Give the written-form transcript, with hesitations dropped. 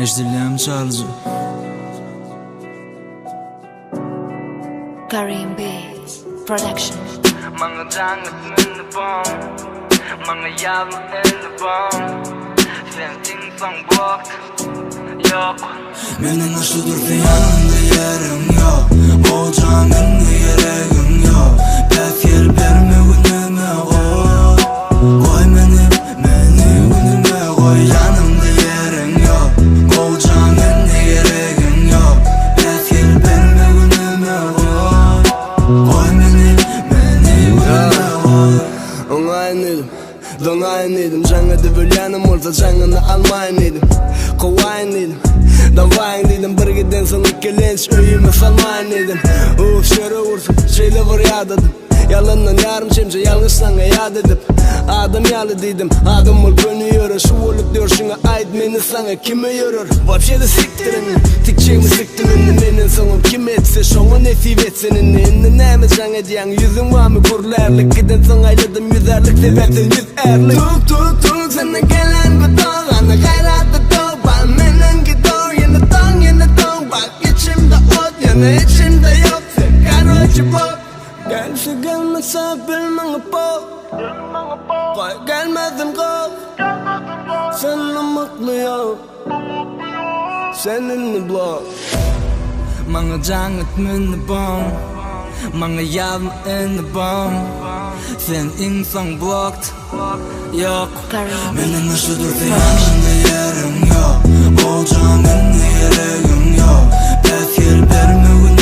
Eşdilem çalıcı Karim Beats Production. Mga dangat ng nabong, mga yaman ng nabong, Fenting pang bok, yok. Benim aşıdır fi yanında yerim yok. Olacağımın yereğim yok. Pefir berme günüme koy. Koy beni günüme koy. Yanımda yerim yok. Olacağımın yereğim yok. Pefir berme günüme koy. Koy beni günüme koy. Onayın donayın edim. Жаңады бөлянım olsa жаңыны almayın edim. Kovayın edim, davayın dedim. Bir giden son ikkelenç öyüme salmayın edim. Şöre vursun, şeyle vur yadadım. Yalandan yarım çemce yalnız sana yad edip Adam yalı dedim, adam ol gönüyor. Şu olup diyor şuna ait meni sana kime yorur. Вообще de siktirin, tikçeğimi siktimin. Menin sonum kim etse şoğun efif etsenin. Enne neyme жаңа diyen yüzün var mı kurlarlık. Giden son ayladım yüzerlik seversin yüz erlik. Tuk sana gelen bu doğanı gayratlı doğan. Menin gidiyor yine don bak içimde ot yana içimde yok. Sen karoçı bok. Gelse gelmese bilmem bak. Vay gelmedim kal. Seninle mutluyum. Seninle blok. Mga dangat ng nabong, mga yaman ng nabong, Fenting pang bok, yok. Karim Benim aşıdır fi yanında yerim yok. Olacağımın yereğim yok. Pefir berme günüme